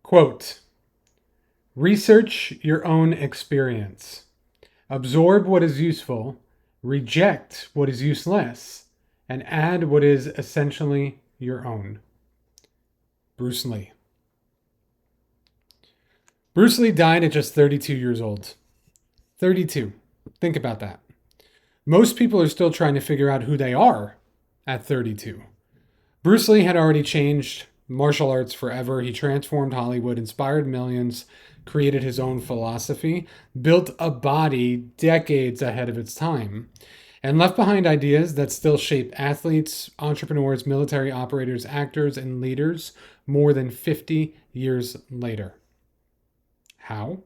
Quote, research your own experience. Absorb what is useful, reject what is useless, and add what is essentially your own. Bruce Lee. Bruce Lee died at just 32 years old. 32. Think about that. Most people are still trying to figure out who they are at 32. Bruce Lee had already changed martial arts forever. He transformed Hollywood, inspired millions, created his own philosophy, built a body decades ahead of its time, and left behind ideas that still shape athletes, entrepreneurs, military operators, actors, and leaders more than 50 years later. How?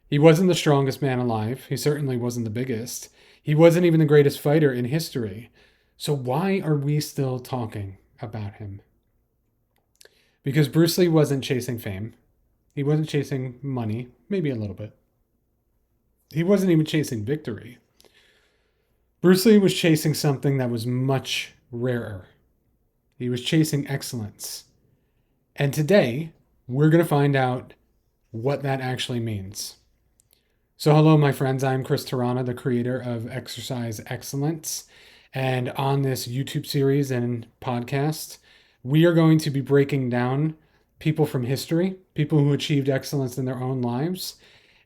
He wasn't the strongest man alive. He certainly wasn't the biggest. He wasn't even the greatest fighter in history. So why are we still talking about him? Because Bruce Lee wasn't chasing fame. He wasn't chasing money, maybe a little bit. He wasn't even chasing victory. Bruce Lee was chasing something that was much rarer. He was chasing excellence. And today, we're going to find out what that actually means. So hello, my friends. I'm Chris Terrana, the creator of Exercise Excellence. And on this YouTube series and podcast, we are going to be breaking down people from history, people who achieved excellence in their own lives,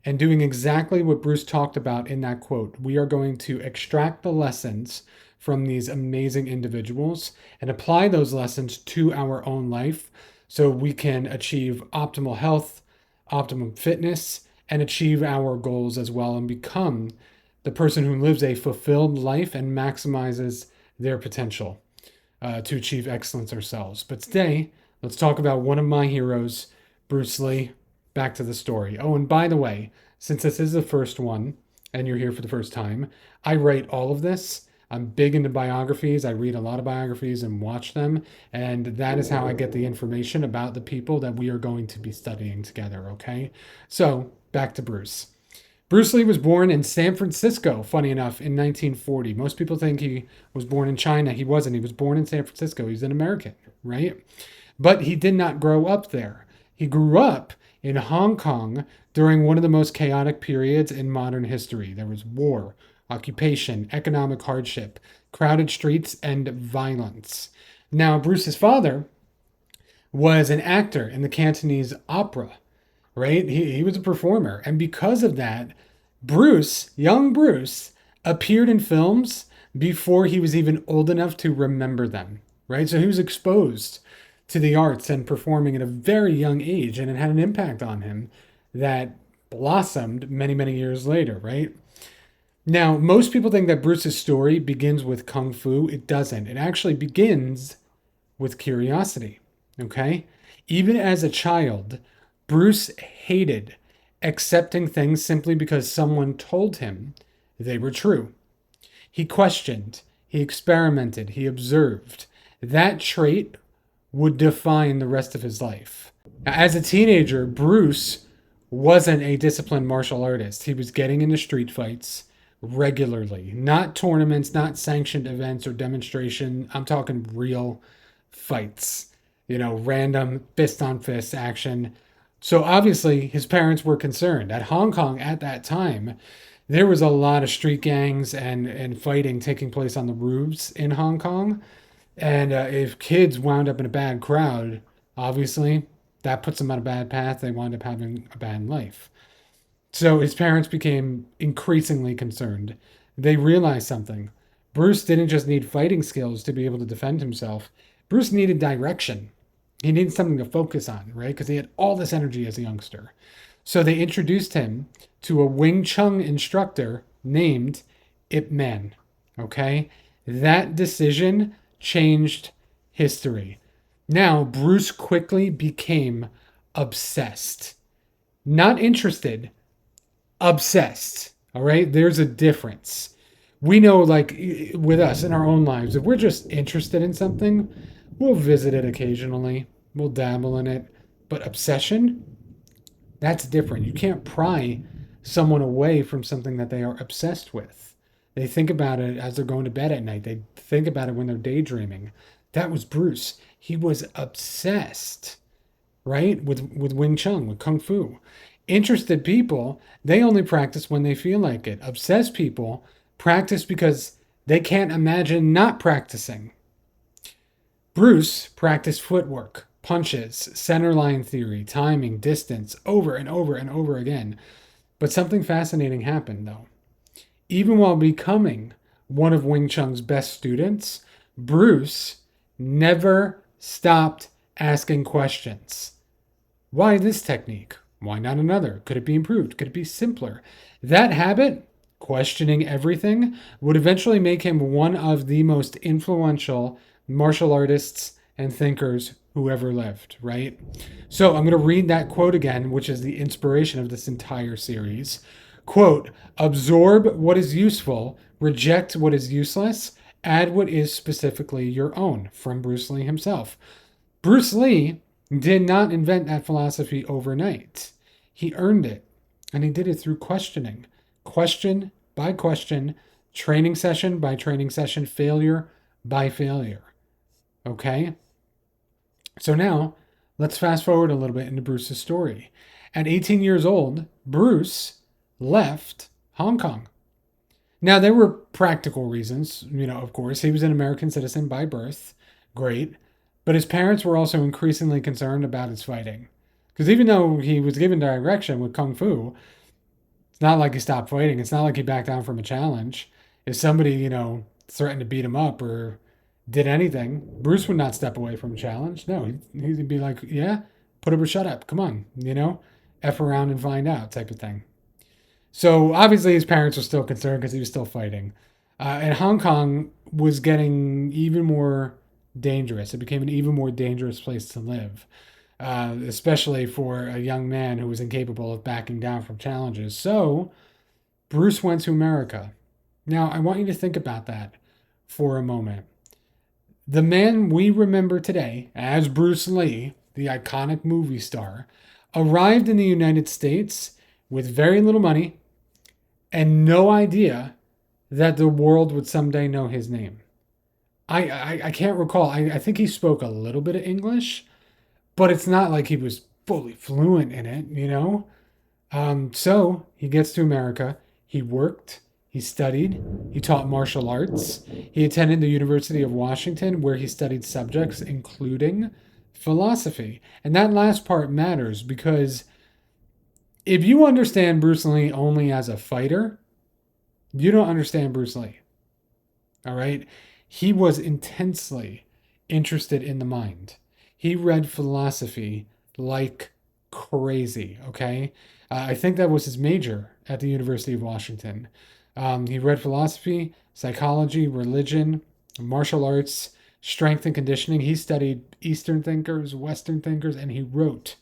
and doing exactly what Bruce talked about in that quote. We are going to extract the lessons from these amazing individuals and apply those lessons to our own life so we can achieve optimal health, optimum fitness, and achieve our goals as well and become the person who lives a fulfilled life and maximizes their potential to achieve excellence ourselves. But today, let's talk about one of my heroes, Bruce Lee. Back to the story. Oh, and by the way, since this is the first one and you're here for the first time, I write all of this. I'm big into biographies. I read a lot of biographies and watch them. And that is how I get the information about the people that we are going to be studying together, okay? So, back to Bruce. Bruce Lee was born in San Francisco, funny enough, in 1940. Most people think he was born in China. He wasn't. He was born in San Francisco. He's an American, right? But he did not grow up there. He grew up in Hong Kong during one of the most chaotic periods in modern history. There was war, occupation, economic hardship, crowded streets, and violence. Now, Bruce's father was an actor in the Cantonese opera, right? He was a performer. And because of that, Bruce, young Bruce, appeared in films before he was even old enough to remember them, right? So he was exposed to the arts and performing at a very young age, and it had an impact on him that blossomed many, many years later, right? Now, most people think that Bruce's story begins with Kung Fu. It doesn't. It actually begins with curiosity, okay? Even as a child, Bruce hated accepting things simply because someone told him they were true. He questioned, he experimented, he observed. That trait would define the rest of his life. As a teenager, Bruce wasn't a disciplined martial artist. He was getting into street fights regularly, not tournaments, not sanctioned events or demonstration. I'm talking real fights, random fist on fist action. So obviously his parents were concerned. At Hong Kong at that time, there was a lot of street gangs and fighting taking place on the roofs in Hong Kong. And if kids wound up in a bad crowd, obviously that puts them on a bad path. They wound up having a bad life. So his parents became increasingly concerned. They realized something. Bruce didn't just need fighting skills to be able to defend himself. Bruce needed direction. He needed something to focus on, right? Because he had all this energy as a youngster. So they introduced him to a Wing Chun instructor named Ip Man. Okay? That decision changed history. Now, Bruce quickly became obsessed. Not interested, obsessed. All right? There's a difference. We know, like with us in our own lives, if we're just interested in something, we'll visit it occasionally. We'll dabble in it. But obsession, that's different. You can't pry someone away from something that they are obsessed with. They think about it as they're going to bed at night. They think about it when they're daydreaming. That was Bruce. He was obsessed. right? With Wing Chun, with Kung Fu. Interested people, they only practice when they feel like it. Obsessed people practice because they can't imagine not practicing. Bruce practiced footwork, punches, centerline theory, timing, distance, over and over and over again. But something fascinating happened, though. Even while becoming one of Wing Chun's best students, Bruce never stopped asking questions. Why this technique? Why not another? Could it be improved? Could it be simpler? That habit, questioning everything, would eventually make him one of the most influential martial artists and thinkers who ever lived, right? So I'm going to read that quote again, which is the inspiration of this entire series. Quote, absorb what is useful, reject what is useless, add what is specifically your own, from Bruce Lee himself. Bruce Lee did not invent that philosophy overnight. He earned it, and he did it through questioning. Question by question, training session by training session, failure by failure. Okay? So now, let's fast forward a little bit into Bruce's story. At 18 years old, Bruce left Hong Kong. Now, there were practical reasons, of course. He was an American citizen by birth. Great. But his parents were also increasingly concerned about his fighting. Because even though he was given direction with Kung Fu, it's not like he stopped fighting. It's not like he backed down from a challenge. If somebody, threatened to beat him up or did anything, Bruce would not step away from a challenge. No, he'd be like, yeah, put up or shut up. Come on, F around and find out type of thing. So obviously his parents were still concerned because he was still fighting. And Hong Kong was getting even more dangerous. It became an even more dangerous place to live, especially for a young man who was incapable of backing down from challenges. So Bruce went to America. Now, I want you to think about that for a moment. The man we remember today as Bruce Lee, the iconic movie star, arrived in the United States with very little money and no idea that the world would someday know his name. I can't recall. I think he spoke a little bit of English, but it's not like he was fully fluent in it. So he gets to America. He worked, he studied, he taught martial arts. He attended the University of Washington, where he studied subjects including philosophy. And that last part matters because if you understand Bruce Lee only as a fighter, you don't understand Bruce Lee. All right? He was intensely interested in the mind. He read philosophy like crazy, okay? I think that was his major at the University of Washington. He read philosophy, psychology, religion, martial arts, strength and conditioning. He studied Eastern thinkers, Western thinkers, and he wrote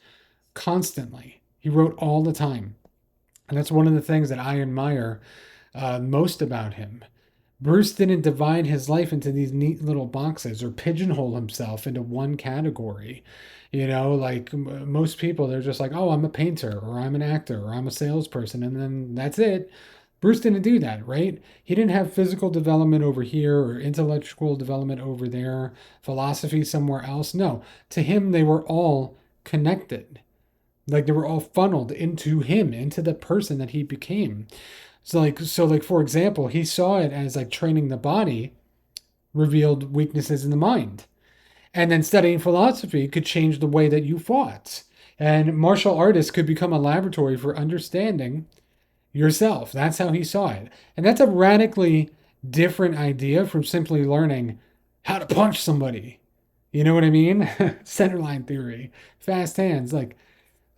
constantly. He wrote all the time. And that's one of the things that I admire most about him. Bruce didn't divide his life into these neat little boxes or pigeonhole himself into one category. Like most people, they're just like, oh, I'm a painter or I'm an actor or I'm a salesperson, and then that's it. Bruce didn't do that, right? He didn't have physical development over here or intellectual development over there, philosophy somewhere else. No, to him, they were all connected. Like they were all funneled into him, into the person that he became. So for example, he saw it as like training the body revealed weaknesses in the mind. And then studying philosophy could change the way that you fought. And martial artists could become a laboratory for understanding yourself. That's how he saw it. And that's a radically different idea from simply learning how to punch somebody. You know what I mean? Centerline theory, fast hands, like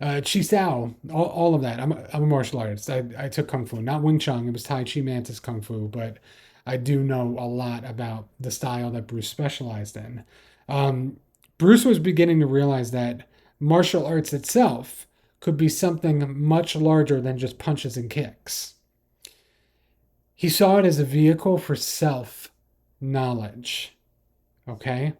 Chi Sao, all of that. I'm a martial artist. I took Kung Fu, not Wing Chun. It was Tai Chi Mantis Kung Fu, but I do know a lot about the style that Bruce specialized in. Bruce was beginning to realize that martial arts itself could be something much larger than just punches and kicks. He saw it as a vehicle for self-knowledge. Okay?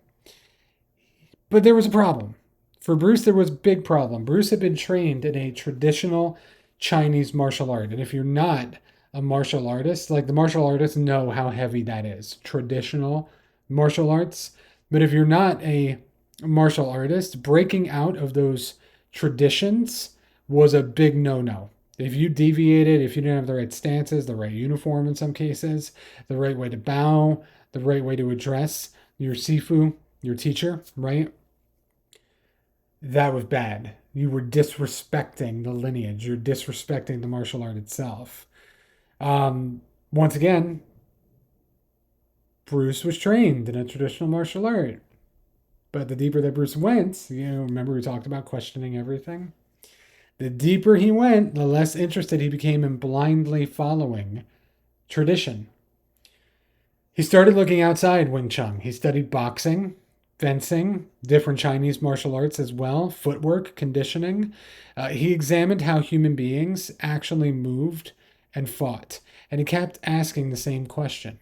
But there was a problem. For Bruce, there was a big problem. Bruce had been trained in a traditional Chinese martial art. And if you're not a martial artist, like the martial artists know how heavy that is. Traditional martial arts. But if you're not a martial artist, breaking out of those traditions was a big no-no. If you deviated, if you didn't have the right stances, the right uniform in some cases, the right way to bow, the right way to address your sifu, your teacher, right? That was bad. You were disrespecting the lineage. You're disrespecting the martial art itself. Once again, Bruce was trained in a traditional martial art. But the deeper that Bruce went, remember we talked about questioning everything? The deeper he went, the less interested he became in blindly following tradition. He started looking outside Wing Chun. He studied boxing, fencing, different Chinese martial arts as well, footwork, conditioning. He examined how human beings actually moved and fought. And he kept asking the same question: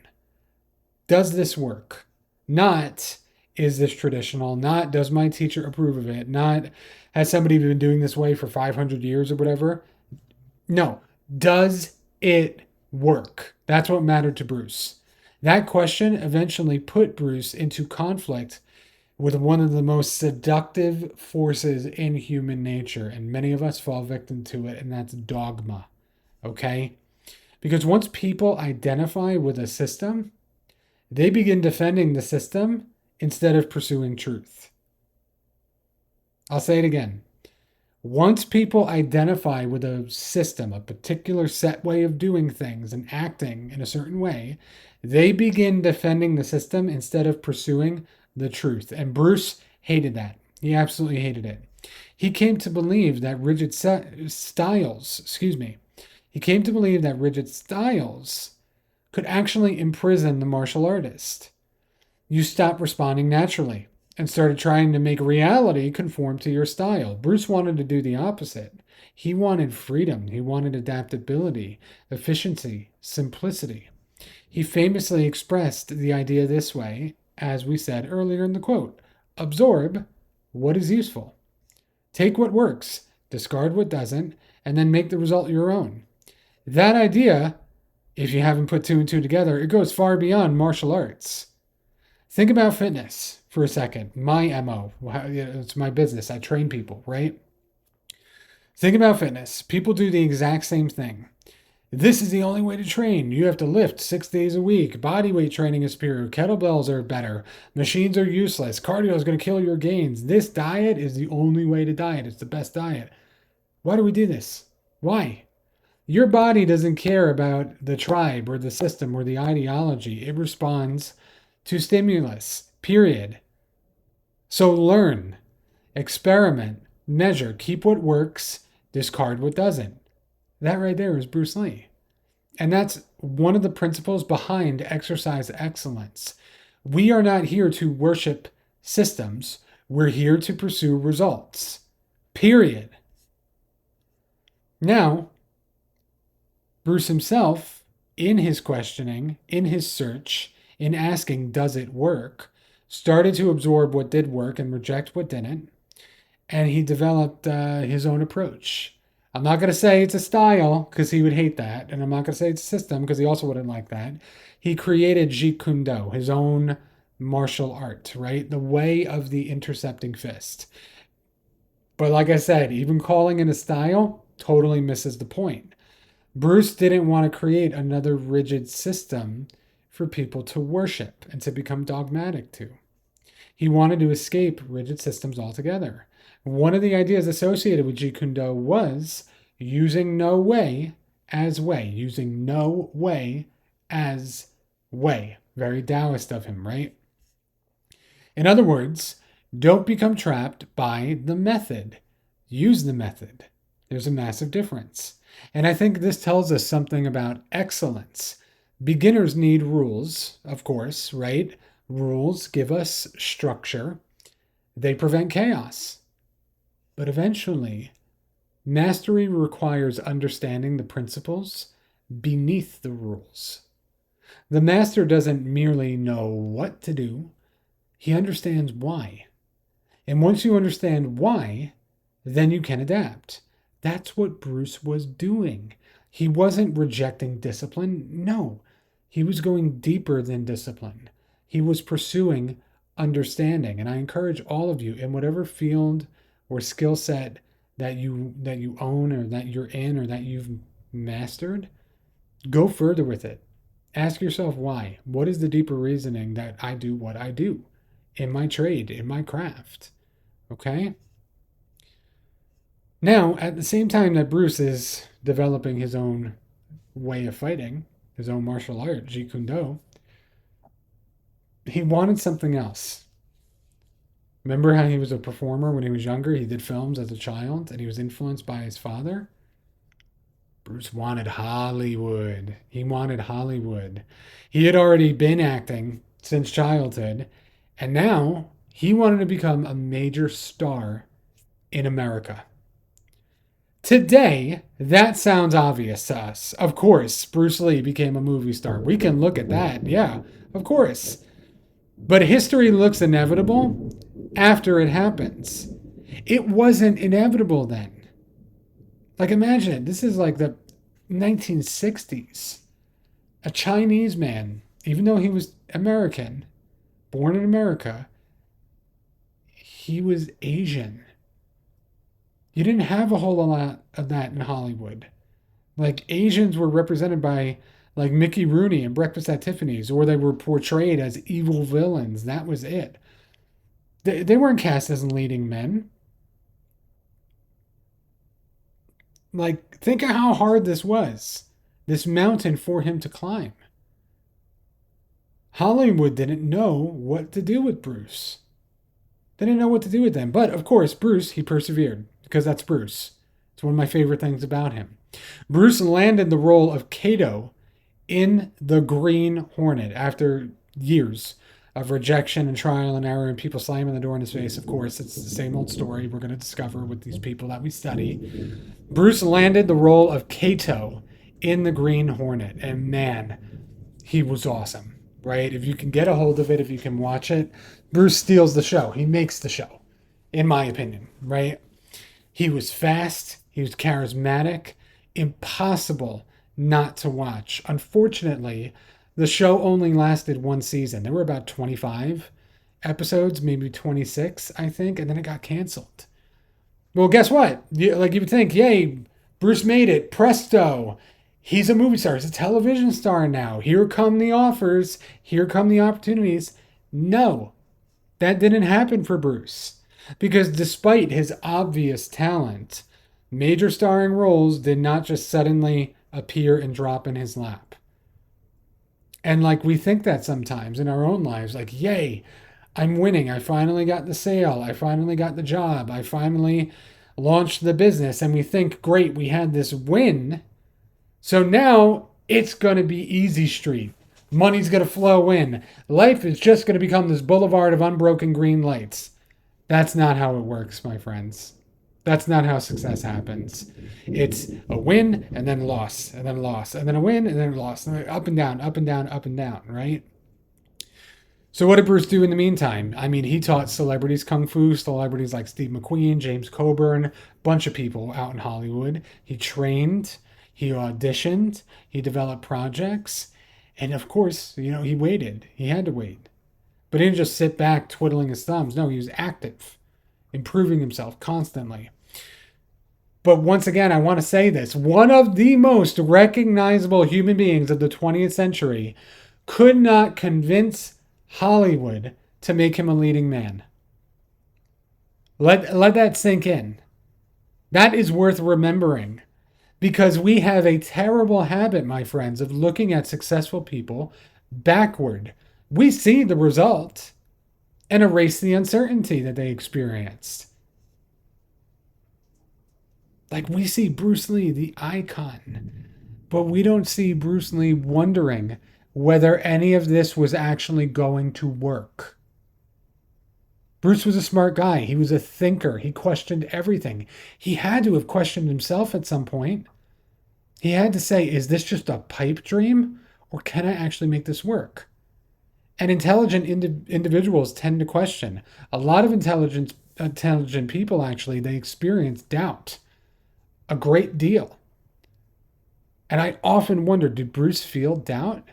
does this work? Not, is this traditional? Not, does my teacher approve of it? Not, has somebody been doing this way for 500 years or whatever? No. Does it work? That's what mattered to Bruce. That question eventually put Bruce into conflict with one of the most seductive forces in human nature, and many of us fall victim to it, and that's dogma. Okay? Because once people identify with a system, they begin defending the system instead of pursuing truth. I'll say it again. Once people identify with a system, a particular set way of doing things and acting in a certain way, they begin defending the system instead of pursuing the truth. And Bruce hated that. He absolutely hated it. He came to believe that rigid styles could actually imprison the martial artist. You stopped responding naturally and started trying to make reality conform to your style. Bruce wanted to do the opposite. He wanted freedom. He wanted adaptability, efficiency, simplicity. He famously expressed the idea this way, as we said earlier in the quote: absorb what is useful. Take what works, discard what doesn't, and then make the result your own. That idea, if you haven't put two and two together, it goes far beyond martial arts. Think about fitness for a second. My MO, it's my business. I train people, right? Think about fitness. People do the exact same thing. This is the only way to train. You have to lift 6 days a week. Body weight training is superior. Kettlebells are better. Machines are useless. Cardio is going to kill your gains. This diet is the only way to diet. It's the best diet. Why do we do this? Why? Your body doesn't care about the tribe or the system or the ideology. It responds to stimulus, period. So learn, experiment, measure, keep what works, discard what doesn't. That right there is Bruce Lee. And that's one of the principles behind exercise excellence. We are not here to worship systems. We're here to pursue results, period. Now, Bruce himself, in his questioning, in his search, in asking, does it work, started to absorb what did work and reject what didn't. And he developed his own approach. I'm not going to say it's a style because he would hate that. And I'm not going to say it's a system because he also wouldn't like that. He created Jeet Kune Do, his own martial art, right? The way of the intercepting fist. But like I said, even calling it a style totally misses the point. Bruce didn't want to create another rigid system for people to worship and to become dogmatic to. He wanted to escape rigid systems altogether. One of the ideas associated with Jeet Kune Do was using no way as way. Using no way as way. Very Taoist of him, right? In other words, don't become trapped by the method. Use the method. There's a massive difference. And I think this tells us something about excellence. Beginners need rules, of course, right? Rules give us structure. They prevent chaos. But eventually, mastery requires understanding the principles beneath the rules. The master doesn't merely know what to do, he understands why. And once you understand why, then you can adapt. That's what Bruce was doing. He wasn't rejecting discipline. No, he was going deeper than discipline. He was pursuing understanding. And I encourage all of you in whatever field or skill set that you own or that you're in or that you've mastered, go further with it. Ask yourself why. What is the deeper reasoning that I do what I do in my trade, in my craft? Okay? Now, at the same time that Bruce is developing his own way of fighting, his own martial art, Jeet Kune Do, he wanted something else. Remember how he was a performer when he was younger? He did films as a child and he was influenced by his father? Bruce wanted Hollywood. He wanted Hollywood. He had already been acting since childhood, and now he wanted to become a major star in America. Today, that sounds obvious to us. Of course, Bruce Lee became a movie star. We can look at that. Yeah, of course. But history looks inevitable after it happens. It wasn't inevitable then. Like, imagine it. This is like the 1960s. A Chinese man, even though he was American, born in America, he was Asian. You didn't have a whole lot of that in Hollywood. Like, Asians were represented by, like, Mickey Rooney in Breakfast at Tiffany's, or they were portrayed as evil villains. That was it. They weren't cast as leading men. Like, think of how hard this was. This mountain for him to climb. Hollywood didn't know what to do with Bruce. They didn't know what to do with them. But, of course, Bruce, he persevered. Because that's Bruce. It's one of my favorite things about him. Bruce landed the role of Kato in The Green Hornet after years of rejection and trial and error and people slamming the door in his face. Of course, it's the same old story we're going to discover with these people that we study. Bruce landed the role of Kato in The Green Hornet, and man, he was awesome, right? If you can get a hold of it, if you can watch it, Bruce steals the show. He makes the show, in my opinion, right? He was fast, he was charismatic, impossible not to watch. Unfortunately, the show only lasted one season. There were about 25 episodes, maybe 26, I think, and then it got canceled. Well, guess what? You would think, yay, Bruce made it, presto. He's a movie star, he's a television star now. Here come the offers, here come the opportunities. No, that didn't happen for Bruce. Because despite his obvious talent, major starring roles did not just suddenly appear and drop in his lap. And like we think that sometimes in our own lives, like, yay, I'm winning. I finally got the sale. I finally got the job. I finally launched the business. And we think, great, we had this win. So now it's going to be easy street. Money's going to flow in. Life is just going to become this boulevard of unbroken green lights. That's not how it works, my friends. That's not how success happens. It's a win and then loss and then loss and then a win and then a loss. Up and down, up and down, up and down, right? So what did Bruce do in the meantime? I mean, he taught celebrities kung fu, celebrities like Steve McQueen, James Coburn, bunch of people out in Hollywood. He trained, he auditioned, he developed projects, and of course, he waited. He had to wait. But he didn't just sit back twiddling his thumbs. No, he was active, improving himself constantly. But once again, I want to say this. One of the most recognizable human beings of the 20th century could not convince Hollywood to make him a leading man. Let that sink in. That is worth remembering. Because we have a terrible habit, my friends, of looking at successful people backward. We see the result and erase the uncertainty that they experienced. Like, we see Bruce Lee, the icon, but we don't see Bruce Lee wondering whether any of this was actually going to work. Bruce was a smart guy. He was a thinker. He questioned everything. He had to have questioned himself at some point. He had to say, is this just a pipe dream, or can I actually make this work? And intelligent individuals tend to question. A lot of intelligent people, actually, they experience doubt a great deal. And I often wonder, did Bruce feel doubt?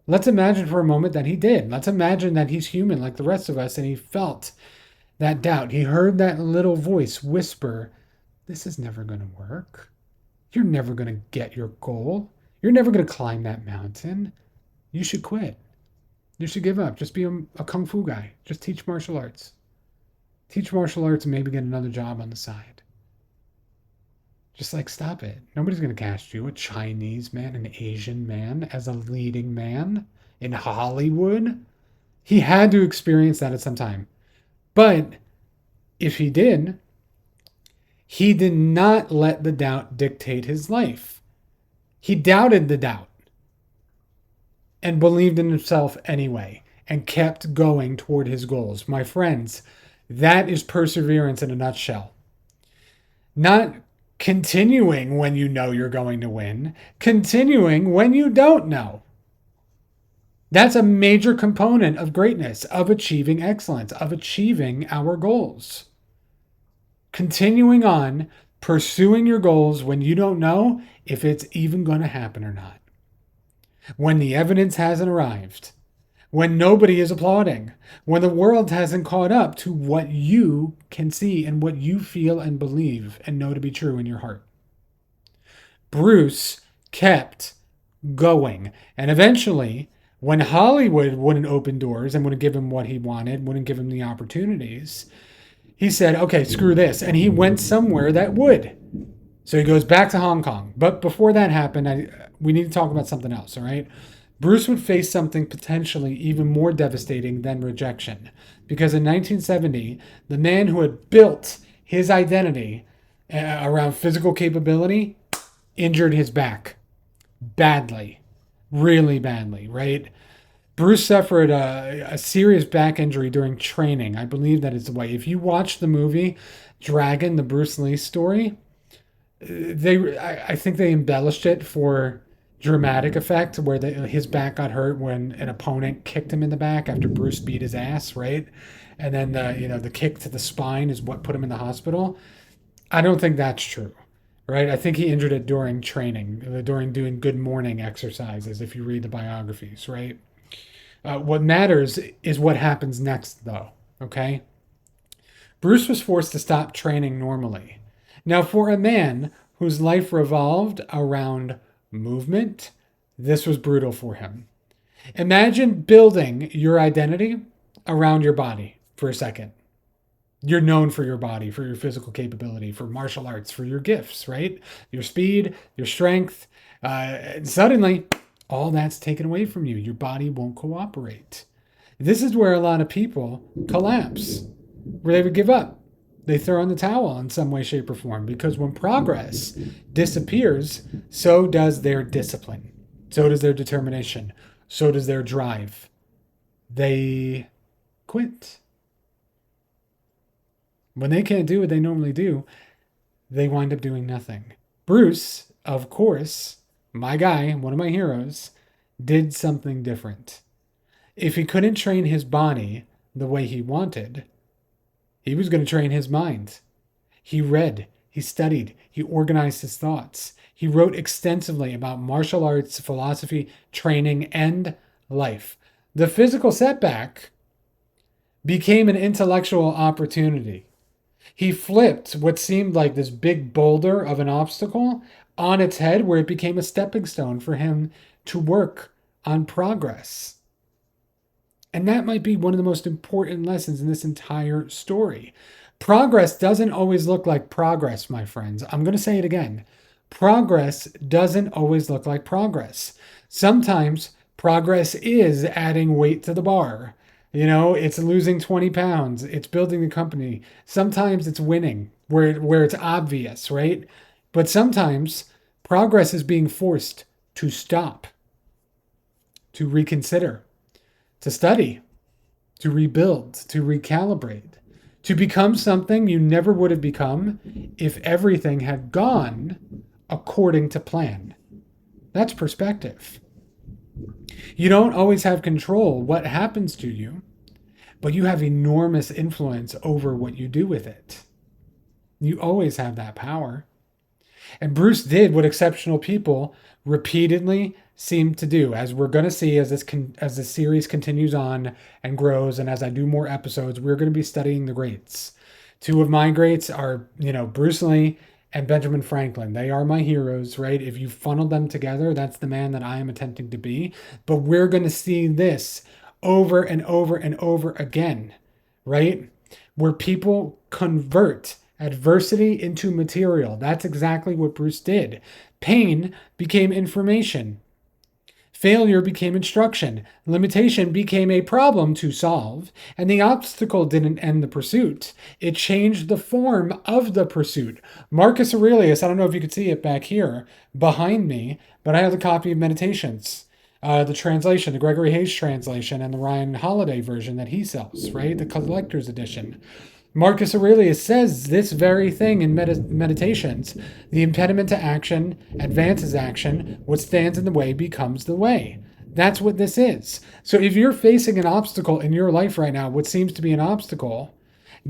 Let's imagine for a moment that he did. Let's imagine that he's human like the rest of us and he felt that doubt. He heard that little voice whisper this is never going to work. You're never going to get your goal. You're never going to climb that mountain. You should quit. You should give up. Just be a kung fu guy. Just teach martial arts. Teach martial arts and maybe get another job on the side. Just like, stop it. Nobody's going to cast you, a Chinese man, an Asian man, as a leading man in Hollywood. He had to experience that at some time. But if he did not let the doubt dictate his life. He doubted the doubt and believed in himself anyway and kept going toward his goals. My friends, that is perseverance in a nutshell. Not continuing when you know you're going to win, continuing when you don't know. That's a major component of greatness, of achieving excellence, of achieving our goals. Continuing on, pursuing your goals when you don't know if it's even going to happen or not. When the evidence hasn't arrived, when nobody is applauding, when the world hasn't caught up to what you can see and what you feel and believe and know to be true in your heart. Bruce kept going, and eventually, when Hollywood wouldn't open doors and wouldn't give him what he wanted, wouldn't give him the opportunities, he said, okay, screw this. And he went somewhere that would. So he goes back to Hong Kong. But before that happened, we need to talk about something else, all right? Bruce would face something potentially even more devastating than rejection. Because in 1970, the man who had built his identity around physical capability injured his back. Badly. Really badly, right? Bruce suffered a serious back injury during training. I believe that is the way. If you watch the movie Dragon, the Bruce Lee story, I think they embellished it for dramatic effect, where his back got hurt when an opponent kicked him in the back after Bruce beat his ass, right? And then the kick to the spine is what put him in the hospital. I don't think that's true, right? I think he injured it during training, during doing good morning exercises, if you read the biographies, right? What matters is what happens next, though, okay? Bruce was forced to stop training normally. Now, for a man whose life revolved around movement, this was brutal for him. Imagine building your identity around your body for a second. You're known for your body, for your physical capability, for martial arts, for your gifts, right? Your speed, your strength. And suddenly, all that's taken away from you. Your body won't cooperate. This is where a lot of people collapse, where they would give up. They throw in the towel in some way, shape, or form, because when progress disappears, so does their discipline. So does their determination. So does their drive. They quit. When they can't do what they normally do, they wind up doing nothing. Bruce, of course, my guy, one of my heroes, did something different. If he couldn't train his body the way he wanted, he was going to train his mind. He read, he studied, he organized his thoughts. He wrote extensively about martial arts, philosophy, training, and life. The physical setback became an intellectual opportunity. He flipped what seemed like this big boulder of an obstacle on its head, where it became a stepping stone for him to work on progress. And that might be one of the most important lessons in this entire story. Progress doesn't always look like progress, my friends. I'm going to say it again. Progress doesn't always look like progress. Sometimes progress is adding weight to the bar. You know, it's losing 20 pounds. It's building the company. Sometimes it's winning where it's obvious, right? But sometimes progress is being forced to stop, to reconsider, to study, to rebuild, to recalibrate, to become something you never would have become if everything had gone according to plan. That's perspective. You don't always have control what happens to you, but you have enormous influence over what you do with it. You always have that power. And Bruce did what exceptional people repeatedly seem to do, as we're going to see as this series continues on and grows, and as I do more episodes, we're going to be studying the greats. Two of my greats are, Bruce Lee and Benjamin Franklin. They are my heroes, right? If you funnel them together, that's the man that I am attempting to be. But we're going to see this over and over and over again, right? Where people convert adversity into material. That's exactly what Bruce did. Pain became information. Failure became instruction. Limitation became a problem to solve. And the obstacle didn't end the pursuit. It changed the form of the pursuit. Marcus Aurelius, I don't know if you could see it back here behind me, but I have a copy of Meditations. The translation, the Gregory Hayes translation, and the Ryan Holiday version that he sells, right? The collector's edition. Marcus Aurelius says this very thing in Meditations. The impediment to action advances action. What stands in the way becomes the way. That's what this is. So if you're facing an obstacle in your life right now, what seems to be an obstacle,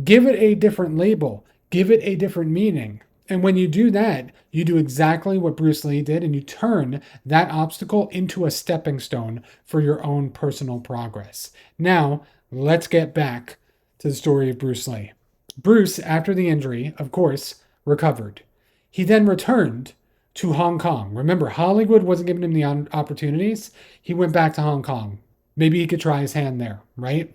give it a different label. Give it a different meaning. And when you do that, you do exactly what Bruce Lee did, and you turn that obstacle into a stepping stone for your own personal progress. Now, let's get back to the story of Bruce Lee. Bruce, after the injury, of course, recovered. He then returned to Hong Kong. Remember, Hollywood wasn't giving him the opportunities. He went back to Hong Kong. Maybe he could try his hand there, right?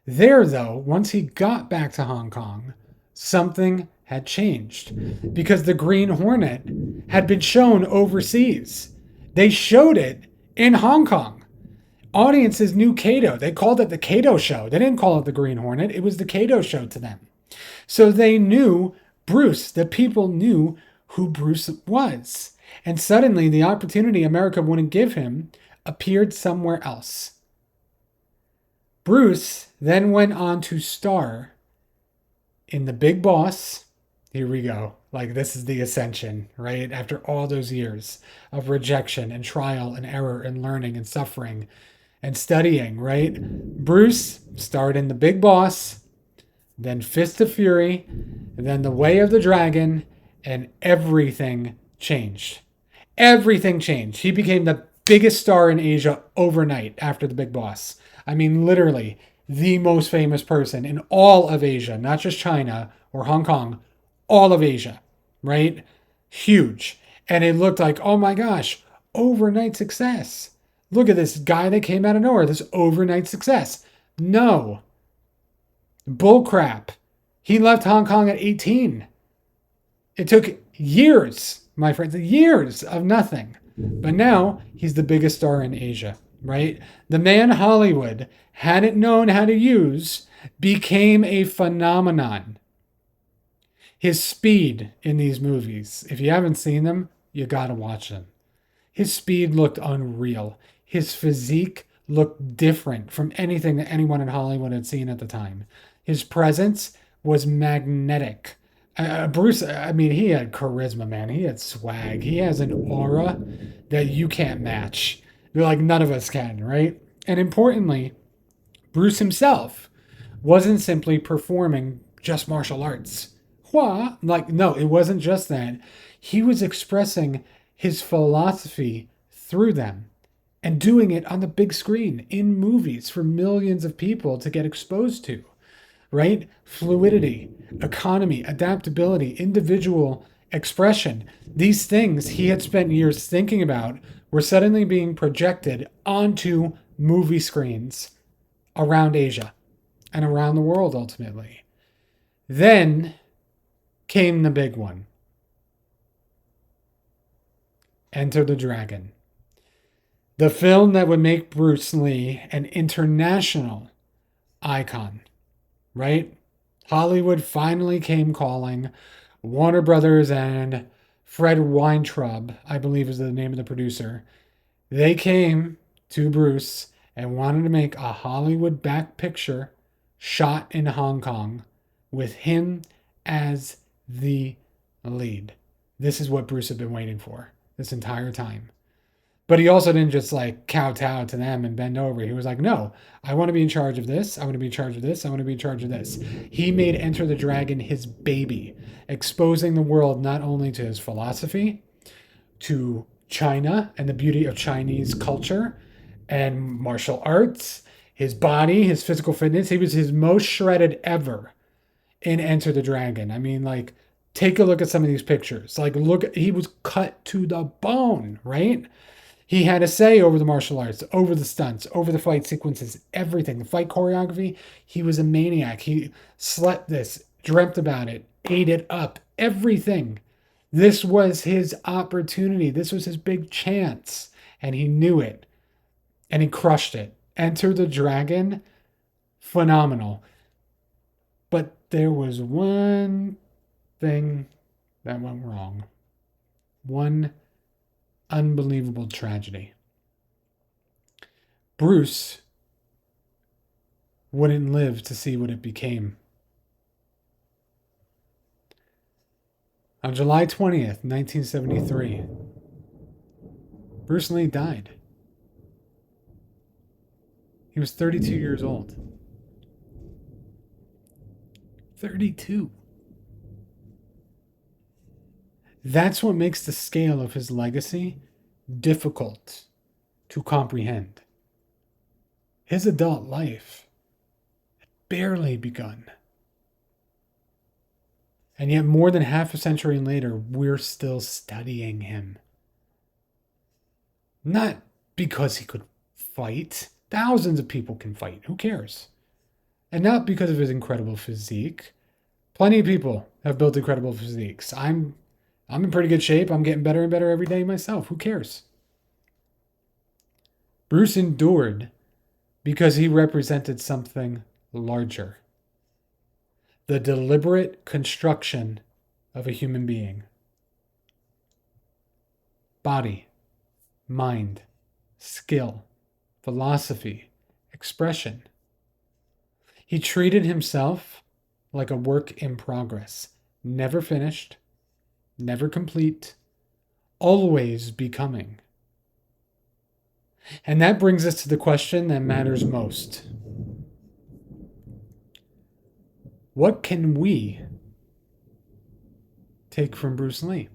There, though, once he got back to Hong Kong, something had changed because the Green Hornet had been shown overseas. They showed it in Hong Kong. Audiences knew Kato. They called it the Kato Show. They didn't call it the Green Hornet. It was the Kato Show to them. So they knew Bruce. The people knew who Bruce was. And suddenly the opportunity America wouldn't give him appeared somewhere else. Bruce then went on to star in The Big Boss. Here we go. Like, this is the ascension, right? After all those years of rejection and trial and error and learning and suffering and studying, right? Bruce starred in The Big Boss, then Fist of Fury, and then The Way of the Dragon, and everything changed. Everything changed. He became the biggest star in Asia overnight after The Big Boss. I mean, literally, the most famous person in all of Asia, not just China or Hong Kong, all of Asia, right? Huge. And it looked like, oh my gosh, overnight success. Look at this guy that came out of nowhere, this overnight success. No. Bullcrap. He left Hong Kong at 18. It took years, my friends, years of nothing. But now he's the biggest star in Asia, right? The man Hollywood hadn't known how to use became a phenomenon. His speed in these movies, if you haven't seen them, you gotta watch them. His speed looked unreal. His physique looked different from anything that anyone in Hollywood had seen at the time. His presence was magnetic. Bruce, I mean, he had charisma, man. He had swag. He has an aura that you can't match. You're like, none of us can, right? And importantly, Bruce himself wasn't simply performing just martial arts. Like, no, it wasn't just that. He was expressing his philosophy through them and doing it on the big screen in movies for millions of people to get exposed to, right? Fluidity, economy, adaptability, individual expression. These things he had spent years thinking about were suddenly being projected onto movie screens around Asia and around the world ultimately. Then came the big one. Enter the Dragon. The film that would make Bruce Lee an international icon, right? Hollywood finally came calling. Warner Brothers and Fred Weintraub, I believe is the name of the producer, they came to Bruce and wanted to make a Hollywood back picture shot in Hong Kong with him as the lead. This is what Bruce had been waiting for this entire time. But he also didn't just like kowtow to them and bend over. He was like, no, I want to be in charge of this. I want to be in charge of this. I want to be in charge of this. He made Enter the Dragon his baby, exposing the world not only to his philosophy, to China and the beauty of Chinese culture and martial arts, his body, his physical fitness. He was his most shredded ever in Enter the Dragon. I mean, like, Take a look at some of these pictures. Like, look, he was cut to the bone, right? He had a say over the martial arts, over the stunts, over the fight sequences, everything. The fight choreography, he was a maniac. He slept this, dreamt about it, ate it up, everything. This was his opportunity. This was his big chance. And he knew it. And he crushed it. Enter the Dragon, phenomenal. But there was one thing that went wrong. One unbelievable tragedy. Bruce wouldn't live to see what it became. On July 20th, 1973, Bruce Lee died. He was 32 years old. 32. That's what makes the scale of his legacy difficult to comprehend. His adult life had barely begun. And yet more than half a century later, we're still studying him. Not because he could fight. Thousands of people can fight. Who cares? And not because of his incredible physique. Plenty of people have built incredible physiques. I'm in pretty good shape. I'm getting better and better every day myself. Who cares? Bruce endured because he represented something larger. The deliberate construction of a human being. Body, mind, skill, philosophy, expression. He treated himself like a work in progress, never finished, never complete, always becoming. And that brings us to the question that matters most. What can we take from Bruce Lee?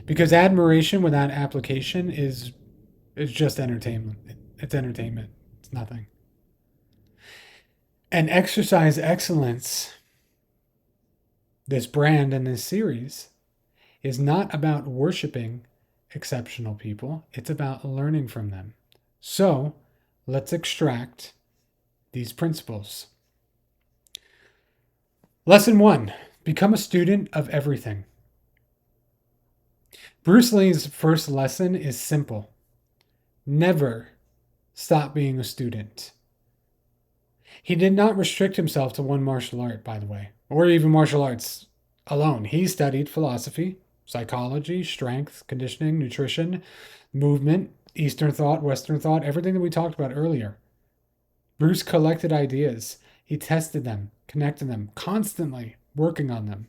Because admiration without application is just entertainment. It's entertainment. It's nothing. And Exercise Excellence, this brand and this series, is not about worshiping exceptional people. It's about learning from them. So let's extract these principles. Lesson 1, become a student of everything. Bruce Lee's first lesson is simple. Never stop being a student. He did not restrict himself to one martial art, by the way, or even martial arts alone. He studied philosophy, psychology, strength, conditioning, nutrition, movement, Eastern thought, Western thought, everything that we talked about earlier. Bruce collected ideas. He tested them, connected them, constantly working on them.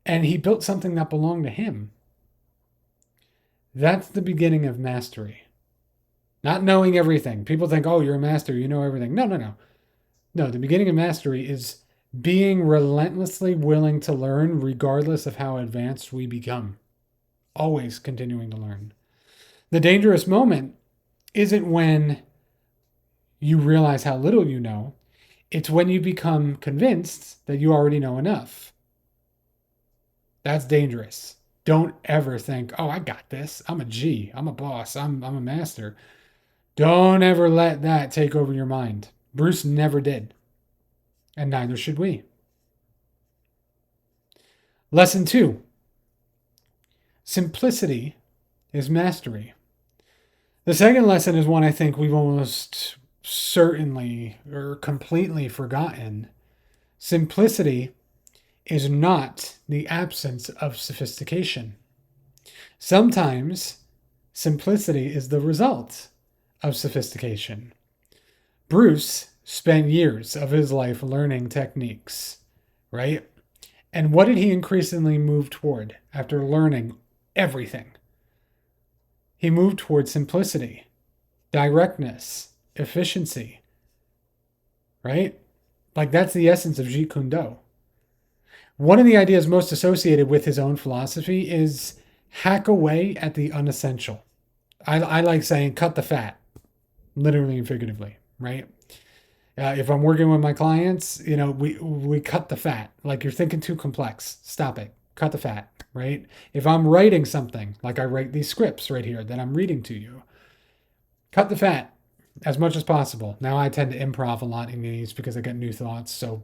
And he built something that belonged to him. That's the beginning of mastery. Not knowing everything. People think, oh, you're a master, you know everything. No. No, the beginning of mastery is being relentlessly willing to learn regardless of how advanced we become. Always continuing to learn. The dangerous moment isn't when you realize how little you know. It's when you become convinced that you already know enough. That's dangerous. Don't ever think, oh, I got this. I'm a G. I'm a boss. I'm a master. Don't ever let that take over your mind. Bruce never did. And neither should we. Lesson 2. Simplicity is mastery. The second lesson is one I think we've almost certainly or completely forgotten. Simplicity is not the absence of sophistication. Sometimes simplicity is the result of sophistication. Bruce spent years of his life learning techniques, right? And what did he increasingly move toward after learning everything? He moved toward simplicity, directness, efficiency, right? Like that's the essence of Jeet Kune Do. One of the ideas most associated with his own philosophy is hack away at the unessential. I like saying cut the fat, literally and figuratively, right? If I'm working with my clients, we cut the fat. Like you're thinking too complex. Stop it. Cut the fat, right? If I'm writing something, like I write these scripts right here that I'm reading to you, cut the fat as much as possible. Now I tend to improv a lot in these because I get new thoughts, so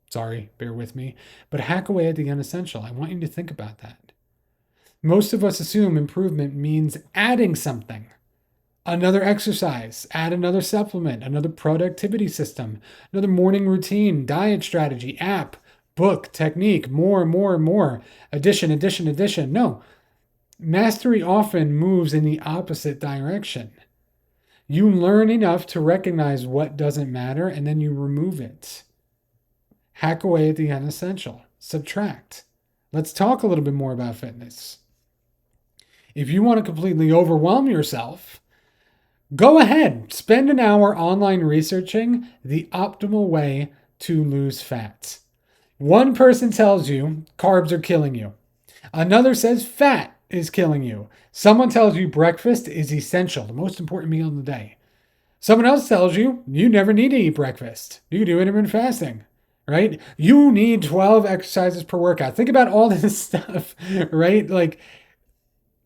sorry, bear with me. But hack away at the unessential. I want you to think about that. Most of us assume improvement means adding something. Another exercise, add another supplement, another productivity system, another morning routine, diet strategy, app, book, technique, more and more and more. Addition, addition, addition. No, mastery often moves in the opposite direction. You learn enough to recognize what doesn't matter and then you remove it. Hack away at the unessential. Subtract. Let's talk a little bit more about fitness. If you want to completely overwhelm yourself, go ahead, spend an hour online researching the optimal way to lose fat. One person tells you carbs are killing you. Another says fat is killing you. Someone tells you breakfast is essential, the most important meal of the day. Someone else tells you you never need to eat breakfast. You do intermittent fasting, right? You need 12 exercises per workout. Think about all this stuff, right? Like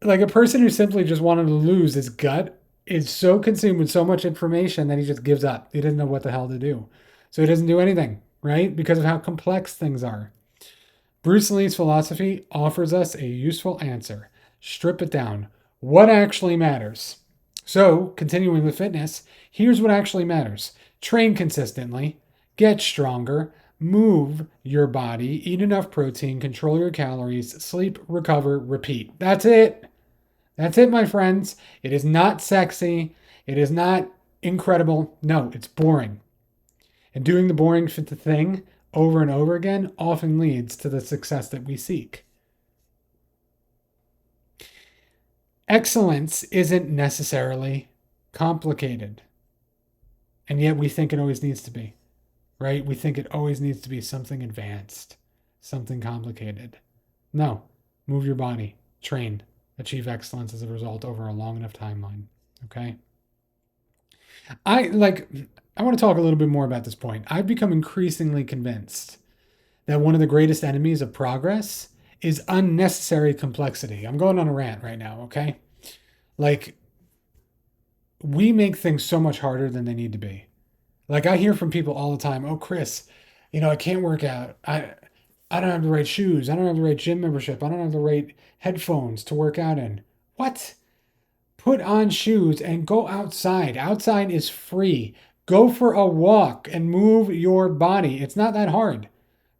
a person who simply just wanted to lose his gut is so consumed with so much information that he just gives up. He doesn't know what the hell to do. So he doesn't do anything, right? Because of how complex things are. Bruce Lee's philosophy offers us a useful answer. Strip it down. What actually matters? So, continuing with fitness, here's what actually matters. Train consistently, get stronger, move your body, eat enough protein, control your calories, sleep, recover, repeat. That's it. That's it, my friends. It is not sexy. It is not incredible. No, it's boring. And doing the boring thing over and over again often leads to the success that we seek. Excellence isn't necessarily complicated. And yet we think it always needs to be, right? We think it always needs to be something advanced, something complicated. No, move your body, train, achieve excellence as a result over a long enough timeline. Okay. I want to talk a little bit more about this point. I've become increasingly convinced that one of the greatest enemies of progress is unnecessary complexity. I'm going on a rant right now, okay? Like, we make things so much harder than they need to be. Like, I hear from people all the time, oh, Chris, I can't work out. I don't have the right shoes. I don't have the right gym membership. I don't have the right headphones to work out in. What? Put on shoes and go outside. Outside is free. Go for a walk and move your body. It's not that hard,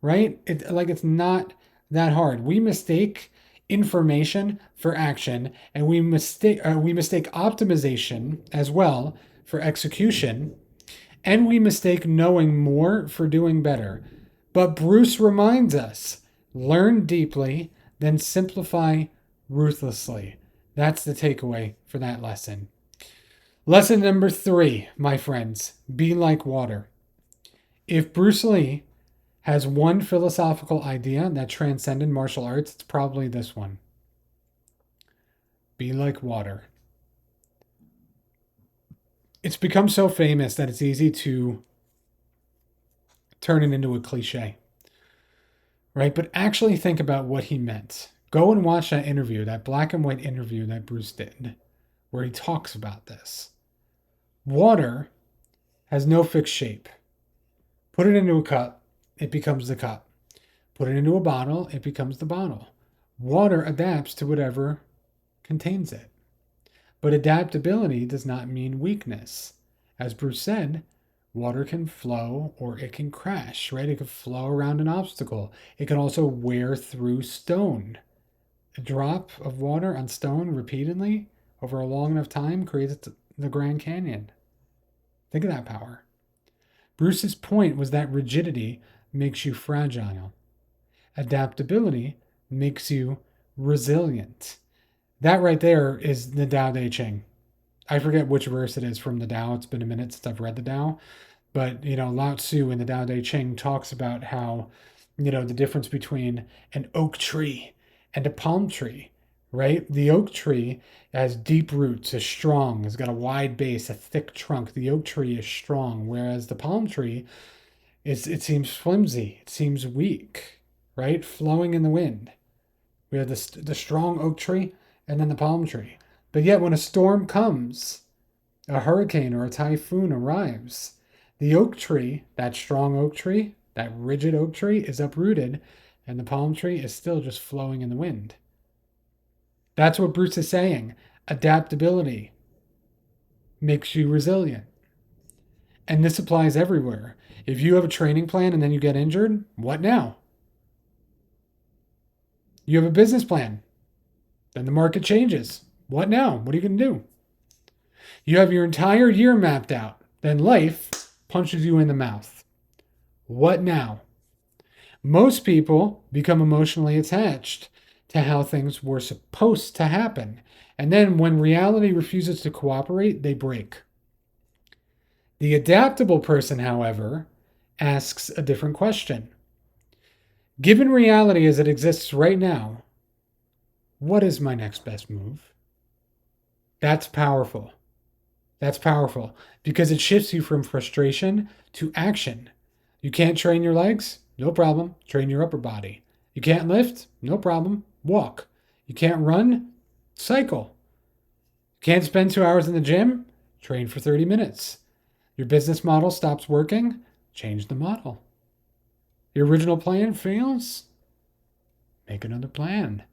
right? It's not that hard. We mistake information for action, and we mistake optimization as well for execution, and we mistake knowing more for doing better. But Bruce reminds us, learn deeply, then simplify ruthlessly. That's the takeaway for that lesson. Lesson number 3, my friends, be like water. If Bruce Lee has one philosophical idea that transcended martial arts, it's probably this one. Be like water. It's become so famous that it's easy to turn it into a cliche, right? But actually think about what he meant. Go and watch that interview, that black and white interview that Bruce did, where he talks about this. Water has no fixed shape. Put it into a cup, it becomes the cup. Put it into a bottle, it becomes the bottle. Water adapts to whatever contains it. But adaptability does not mean weakness. As Bruce said, water can flow or it can crash, right? It can flow around an obstacle. It can also wear through stone. A drop of water on stone repeatedly over a long enough time creates the Grand Canyon. Think of that power. Bruce's point was that rigidity makes you fragile. Adaptability makes you resilient. That right there is the Tao Te Ching. I forget which verse it is from the Tao. It's been a minute since I've read the Tao. But, Lao Tzu in the Tao Te Ching talks about how, the difference between an oak tree and a palm tree, right? The oak tree has deep roots, is strong, has got a wide base, a thick trunk. The oak tree is strong, whereas the palm tree it seems flimsy, it seems weak, right? Flowing in the wind. We have the strong oak tree and then the palm tree. But yet, when a storm comes, a hurricane or a typhoon arrives, the oak tree, that strong oak tree, that rigid oak tree, is uprooted, and the palm tree is still just flowing in the wind. That's what Bruce is saying. Adaptability makes you resilient. And this applies everywhere. If you have a training plan and then you get injured, what now? You have a business plan, then the market changes. What now? What are you going to do? You have your entire year mapped out, then life punches you in the mouth. What now? Most people become emotionally attached to how things were supposed to happen. And then when reality refuses to cooperate, they break. The adaptable person, however, asks a different question. Given reality as it exists right now, what is my next best move? That's powerful. That's powerful because it shifts you from frustration to action. You can't train your legs? No problem. Train your upper body. You can't lift? No problem. Walk. You can't run? Cycle. Can't spend 2 hours in the gym? Train for 30 minutes. Your business model stops working? Change the model. Your original plan fails? Make another plan.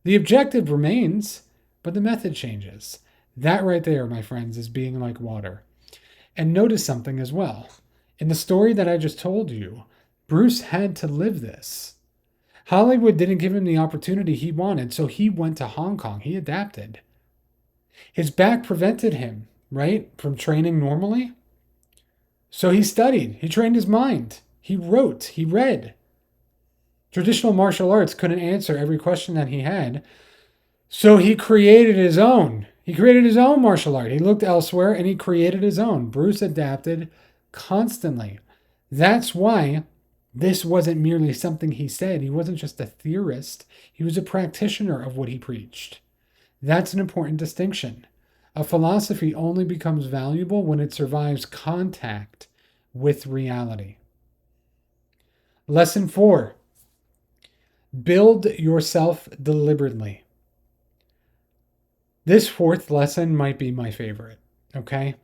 The objective remains, but the method changes. That right there, my friends, is being like water. And notice something as well. In the story that I just told you, Bruce had to live this. Hollywood didn't give him the opportunity he wanted, so he went to Hong Kong. He adapted. His back prevented him, right, from training normally. So he studied. He trained his mind. He wrote. He read. Traditional martial arts couldn't answer every question that he had. So he created his own. He created his own martial art. He looked elsewhere and he created his own. Bruce adapted constantly. That's why this wasn't merely something he said. He wasn't just a theorist. He was a practitioner of what he preached. That's an important distinction. A philosophy only becomes valuable when it survives contact with reality. Lesson 4. Build yourself deliberately. This fourth lesson might be my favorite, okay?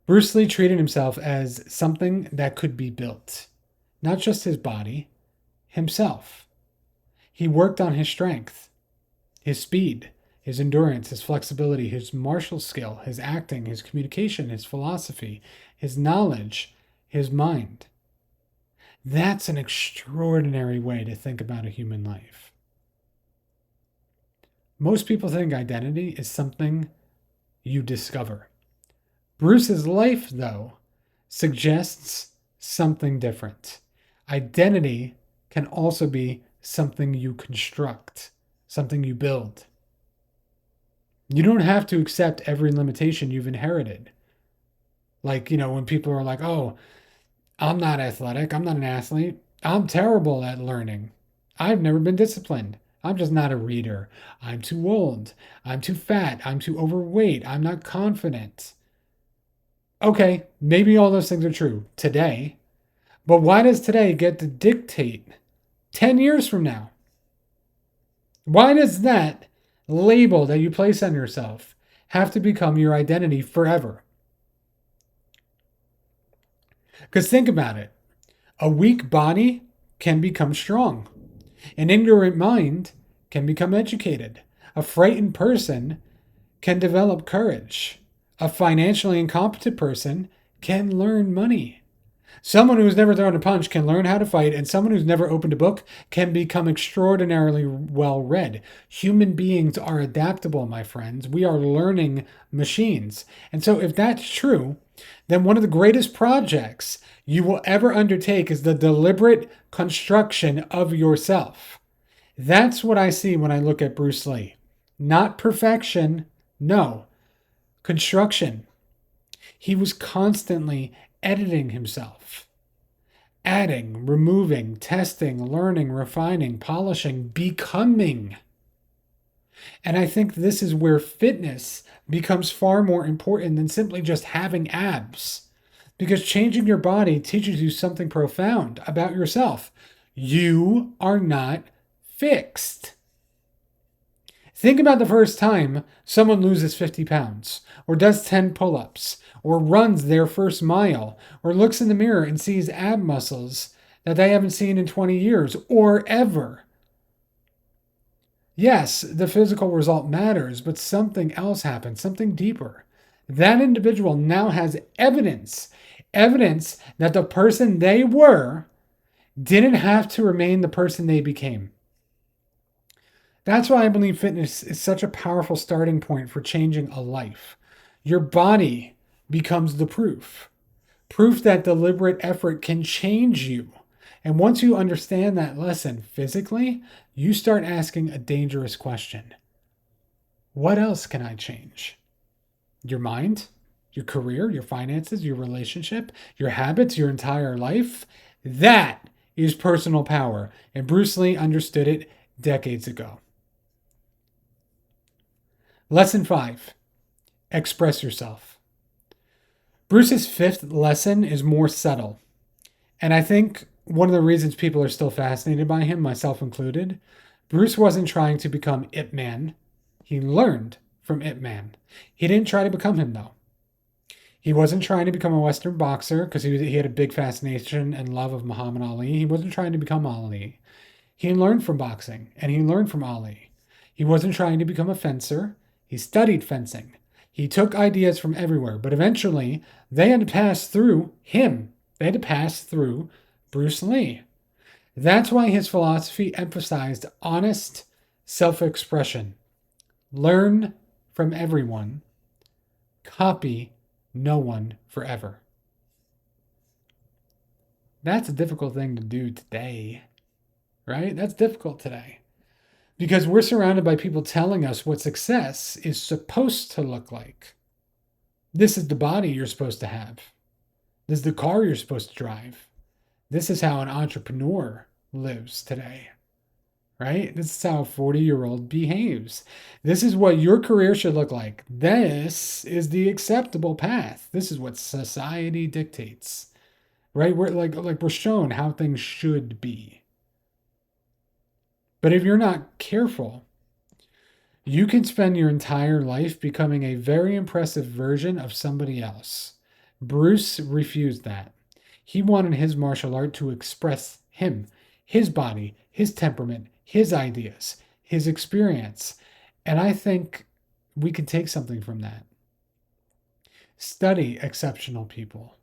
Bruce Lee treated himself as something that could be built. Not just his body, himself. He worked on his strength, his speed, his endurance, his flexibility, his martial skill, his acting, his communication, his philosophy, his knowledge, his mind. That's an extraordinary way to think about a human life. Most people think identity is something you discover. Bruce's life, though, suggests something different. Identity can also be something you construct, something you build. You don't have to accept every limitation you've inherited. Like, when people are like, oh, I'm not athletic. I'm not an athlete. I'm terrible at learning. I've never been disciplined. I'm just not a reader. I'm too old. I'm too fat. I'm too overweight. I'm not confident. Okay, maybe all those things are true today. But why does today get to dictate 10 years from now? Why does that label that you place on yourself have to become your identity forever? Because think about it. A weak body can become strong. An ignorant mind can become educated. A frightened person can develop courage. A financially incompetent person can learn money. Someone who's never thrown a punch can learn how to fight, and someone who's never opened a book can become extraordinarily well read. Human beings are adaptable, my friends. We are learning machines. And so if that's true, then one of the greatest projects you will ever undertake is the deliberate construction of yourself. That's what I see when I look at Bruce Lee. Not perfection, no. Construction. He was constantly editing himself. Adding, removing, testing, learning, refining, polishing, becoming. And I think this is where fitness becomes far more important than simply just having abs. Because changing your body teaches you something profound about yourself. You are not fixed. Think about the first time someone loses 50 pounds, or does 10 pull ups, or runs their first mile, or looks in the mirror and sees ab muscles that they haven't seen in 20 years or ever. Yes, the physical result matters, but something else happens, something deeper. That individual now has evidence that the person they were didn't have to remain the person they became. That's why I believe fitness is such a powerful starting point for changing a life. Your body becomes the proof that deliberate effort can change you. And once you understand that lesson physically, you start asking a dangerous question. What else can I change? Your mind, your career, your finances, your relationship, your habits, your entire life? That is personal power. And Bruce Lee understood it decades ago. Lesson 5. Express yourself. Bruce's fifth lesson is more subtle. And I think one of the reasons people are still fascinated by him, myself included, Bruce wasn't trying to become Ip Man. He learned from Ip Man. He didn't try to become him, though. He wasn't trying to become a Western boxer because he had a big fascination and love of Muhammad Ali. He wasn't trying to become Ali. He learned from boxing, and he learned from Ali. He wasn't trying to become a fencer. He studied fencing. He took ideas from everywhere, but eventually they had to pass through him. They had to pass through Bruce Lee. That's why his philosophy emphasized honest self-expression. Learn from everyone. Copy no one forever. That's a difficult thing to do today, right? That's difficult today. Because we're surrounded by people telling us what success is supposed to look like. This is the body you're supposed to have. This is the car you're supposed to drive. This is how an entrepreneur lives today, right? This is how a 40-year-old behaves. This is what your career should look like. This is the acceptable path. This is what society dictates, right? We're shown how things should be. But if you're not careful, you can spend your entire life becoming a very impressive version of somebody else. Bruce refused that. He wanted his martial art to express him, his body, his temperament, his ideas, his experience. And I think we can take something from that. Study exceptional people.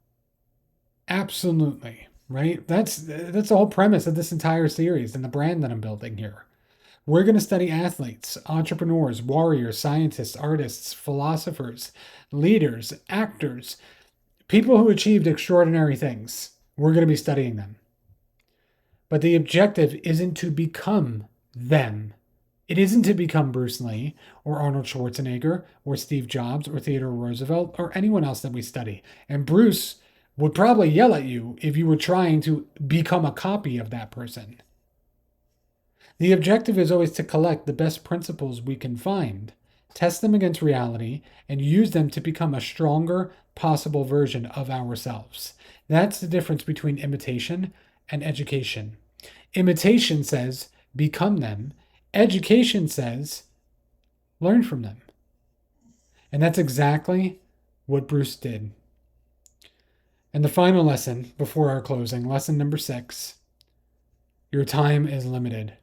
Absolutely. Right? That's the whole premise of this entire series and the brand that I'm building here. We're going to study athletes, entrepreneurs, warriors, scientists, artists, philosophers, leaders, actors, people who achieved extraordinary things. We're going to be studying them. But the objective isn't to become them. It isn't to become Bruce Lee or Arnold Schwarzenegger or Steve Jobs or Theodore Roosevelt or anyone else that we study. And Bruce would probably yell at you if you were trying to become a copy of that person. The objective is always to collect the best principles we can find, test them against reality, and use them to become a stronger possible version of ourselves. That's the difference between imitation and education. Imitation says, become them. Education says, learn from them. And that's exactly what Bruce did. And the final lesson before our closing, lesson number 6, your time is limited.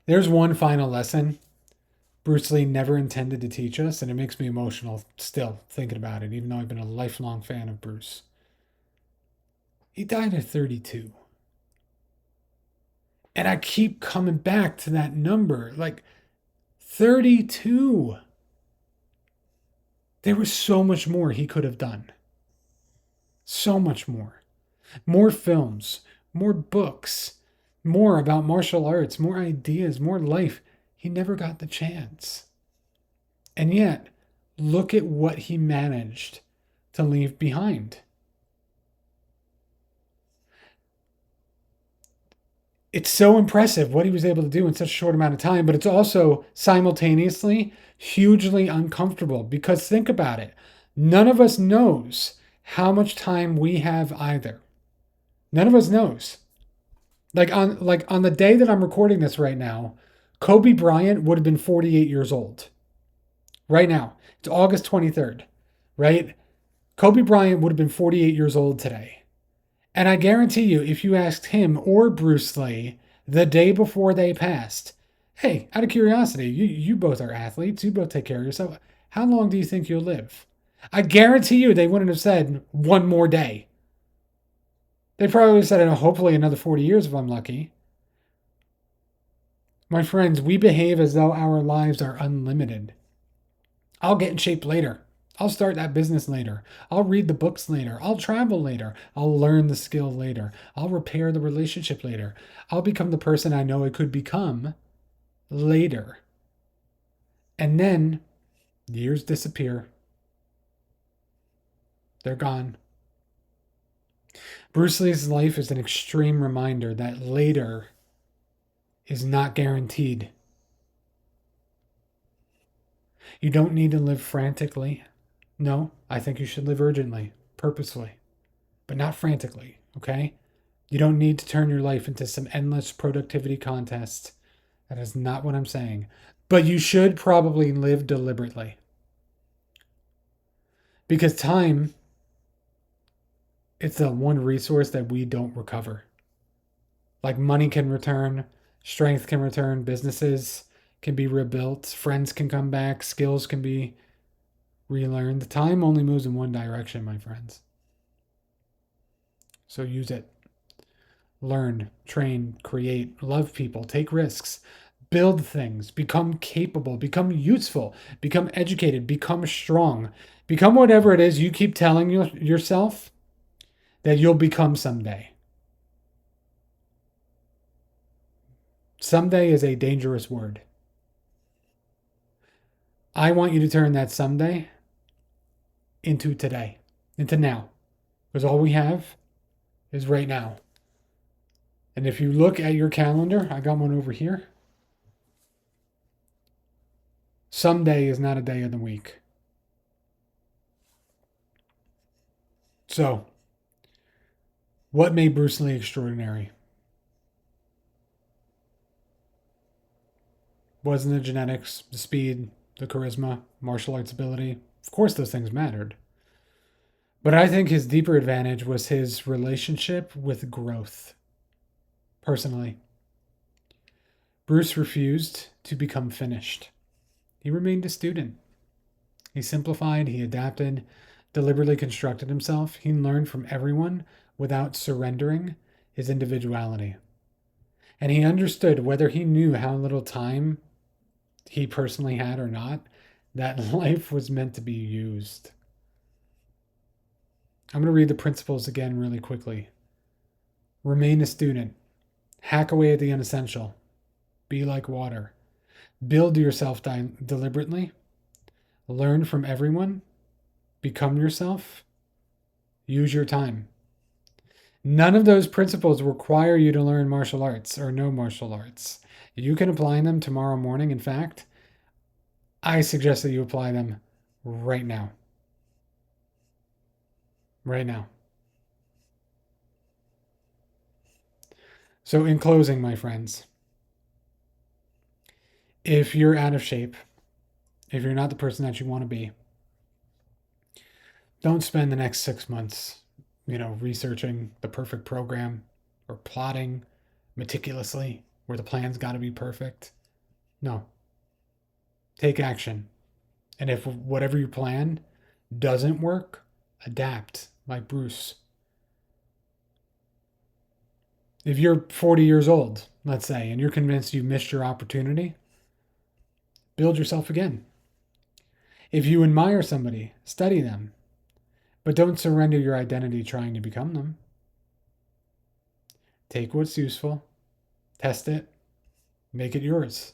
There's one final lesson Bruce Lee never intended to teach us, and it makes me emotional still thinking about it, even though I've been a lifelong fan of Bruce. He died at 32. And I keep coming back to that number, like 32. There was so much more he could have done. So much more. More films, more books, more about martial arts, more ideas, more life. He never got the chance. And yet, look at what he managed to leave behind. It's so impressive what he was able to do in such a short amount of time, but it's also simultaneously hugely uncomfortable because think about it. None of us knows how much time we have either. None of us knows. Like on the day that I'm recording this right now, Kobe Bryant would have been 48 years old. Right now. It's August 23rd, right? Kobe Bryant would have been 48 years old today. And I guarantee you, if you asked him or Bruce Lee the day before they passed, hey, out of curiosity, you both are athletes, you both take care of yourself. How long do you think you'll live? I guarantee you they wouldn't have said one more day. They probably would have said, hopefully another 40 years if I'm lucky. My friends, we behave as though our lives are unlimited. I'll get in shape later. I'll start that business later. I'll read the books later. I'll travel later. I'll learn the skill later. I'll repair the relationship later. I'll become the person I know I could become later. And then years disappear. They're gone. Bruce Lee's life is an extreme reminder that later is not guaranteed. You don't need to live frantically. No, I think you should live urgently, purposefully, but not frantically, okay? You don't need to turn your life into some endless productivity contest. That is not what I'm saying. But you should probably live deliberately. Because time, it's the one resource that we don't recover. Like money can return, strength can return, businesses can be rebuilt, friends can come back, skills can be relearned. Time only moves in one direction, my friends. So use it. Learn, train, create, love people, take risks, build things, become capable, become useful, become educated, become strong, become whatever it is you keep telling yourself that you'll become someday. Someday is a dangerous word. I want you to turn that someday into today, into now. Because all we have is right now. And if you look at your calendar, I got one over here. Someday is not a day of the week. So, what made Bruce Lee extraordinary? Wasn't the genetics, the speed, the charisma, martial arts ability? Of course, those things mattered. But I think his deeper advantage was his relationship with growth. Personally, Bruce refused to become finished. He remained a student. He simplified, he adapted, deliberately constructed himself. He learned from everyone without surrendering his individuality. And he understood, whether he knew how little time he personally had or not, that life was meant to be used. I'm going to read the principles again really quickly. Remain a student. Hack away at the unessential. Be like water. Build yourself deliberately. Learn from everyone. Become yourself. Use your time. None of those principles require you to learn martial arts or know martial arts. You can apply them tomorrow morning. In fact, I suggest that you apply them right now. Right now. So, in closing, my friends, if you're out of shape, if you're not the person that you want to be, don't spend the next 6 months, researching the perfect program or plotting meticulously where the plan's got to be perfect. No. Take action. And if whatever you plan doesn't work, adapt, like Bruce. If you're 40 years old, let's say, and you're convinced you missed your opportunity, build yourself again. If you admire somebody, study them, but don't surrender your identity trying to become them. Take what's useful, test it, make it yours.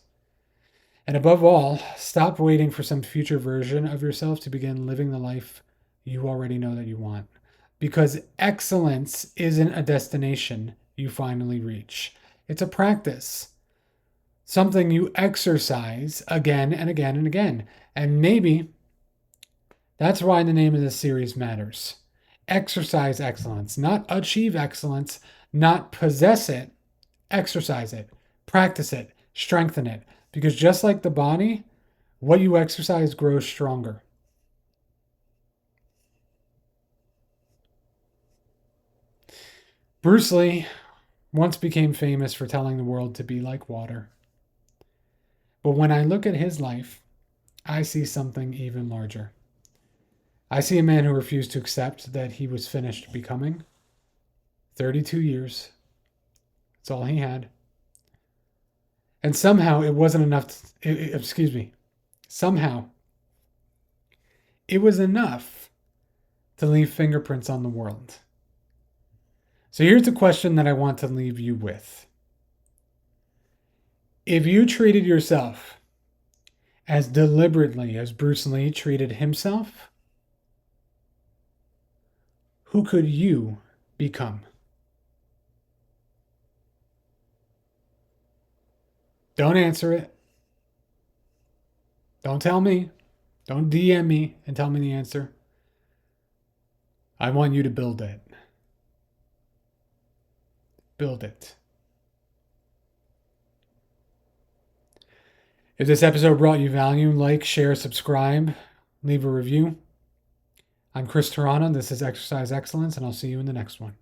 And above all, stop waiting for some future version of yourself to begin living the life you already know that you want. Because excellence isn't a destination you finally reach. It's a practice, something you exercise again and again and again. And maybe that's why the name of this series matters. Exercise excellence, not achieve excellence, not possess it, exercise it, practice it, strengthen it. Because just like the body, what you exercise grows stronger. Bruce Lee once became famous for telling the world to be like water. But when I look at his life, I see something even larger. I see a man who refused to accept that he was finished becoming. 32 years. That's all he had. And somehow it wasn't enough. Somehow it was enough to leave fingerprints on the world. So here's a question that I want to leave you with. If you treated yourself as deliberately as Bruce Lee treated himself, who could you become? Don't answer it. Don't tell me. Don't DM me and tell me the answer. I want you to build it. Build it. If this episode brought you value, like, share, subscribe, leave a review. I'm Chris Terrana. This is Exercise Excellence, and I'll see you in the next one.